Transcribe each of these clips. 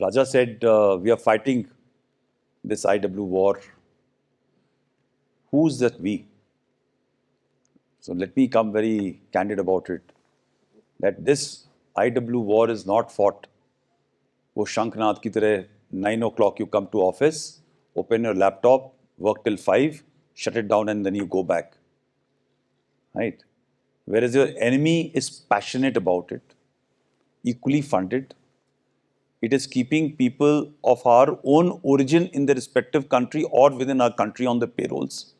Raja said we are fighting this IW war. Who's that we? So let me come very candid about it. That this IW war is not fought. वो शंखनाद की तरह 9 o'clock you come to office, open your laptop, work till 5, shut it down and then you go back. Right? Whereas your enemy is passionate about it, equally funded. It is keeping people of our own origin in their respective country or within our country on the payrolls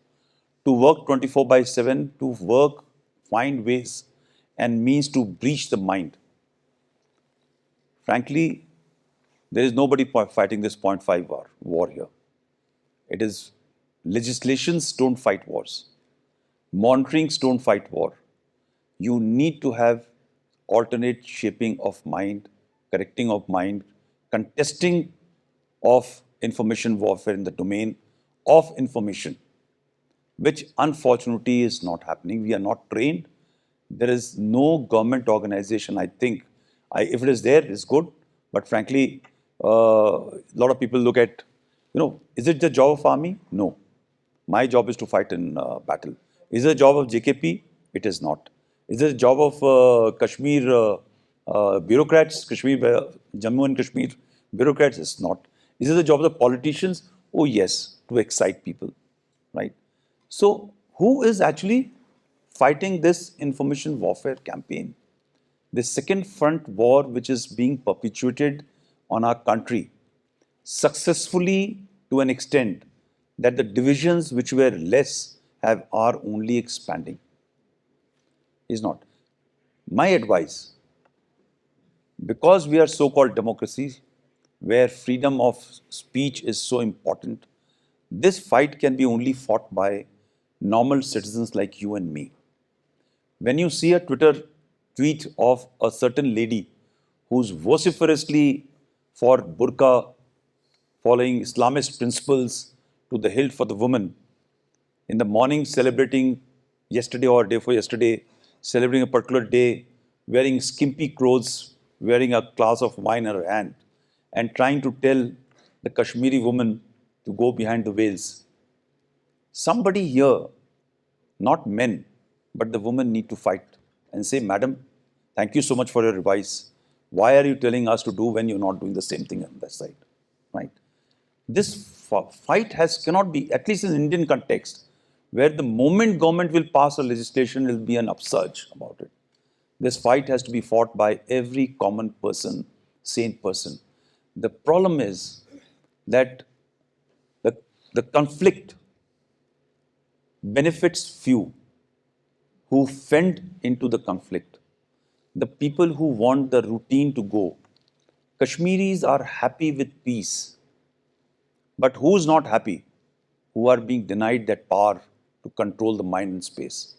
to work 24/7, to work, find ways and means to breach the mind. Frankly, there is nobody fighting this 0.5 war here. It is legislations don't fight wars. Monitorings don't fight war. You need to have alternate shaping of mind, correcting of mind, contesting of information warfare in the domain of information, which unfortunately is not happening. We are not trained. There is no government organization, I think. If it is there, it's good. But frankly, a lot of people look at, is it the job of army? No. My job is to fight in battle. Is it the job of JKP? It is not. Is it the job of Kashmir bureaucrats, Jammu and Kashmir bureaucrats? It's not. Is it the job of the politicians? Oh yes, to excite people, right? So who is actually fighting this information warfare campaign? The second front war which is being perpetuated on our country successfully to an extent that the divisions which were less are only expanding. Is not. My advice, because we are so-called democracies where freedom of speech is so important, this fight can be only fought by normal citizens like you and me. When you see a Twitter tweet of a certain lady who's vociferously for burqa, following Islamist principles to the hilt for the woman, in the morning celebrating yesterday or day for yesterday, celebrating a particular day, wearing skimpy clothes, wearing a glass of wine in her hand, and trying to tell the Kashmiri woman to go behind the veils. Somebody here, not men, but the woman need to fight and say, Madam, thank you so much for your advice. Why are you telling us to do when you're not doing the same thing on that side? Right? This fight cannot be, at least in Indian context, where the moment government will pass a legislation, there will be an upsurge about it. This fight has to be fought by every common person, sane person. The problem is that the conflict benefits few who fend into the conflict. The people who want the routine to go. Kashmiris are happy with peace. But who's not happy? Who are being denied that power to control the mind and space.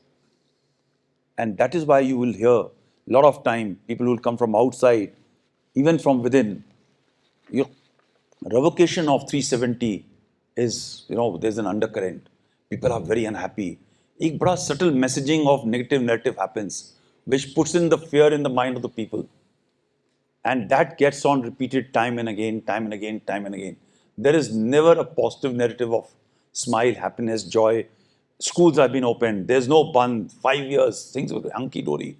And that is why you will hear a lot of time people will come from outside, even from within. Your revocation of 370 is, there's an undercurrent. People are very unhappy. A very subtle messaging of negative narrative happens, which puts in the fear in the mind of the people. And that gets on repeated time and again, time and again, time and again. There is never a positive narrative of smile, happiness, joy. Schools have been opened. There's no ban. 5 years, things were hunky-dory.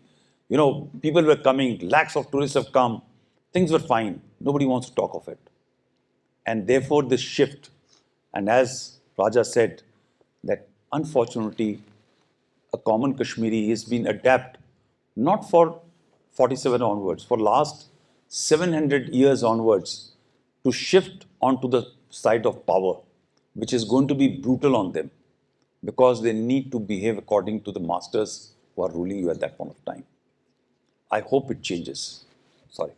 People were coming. Lakhs of tourists have come. Things were fine. Nobody wants to talk of it. And therefore, this shift, and as Raja said, that unfortunately, a common Kashmiri has been adapted, not for 47 onwards, for last 700 years onwards, to shift onto the side of power, which is going to be brutal on them, because they need to behave according to the masters who are ruling you at that point of time. I hope it changes. Sorry.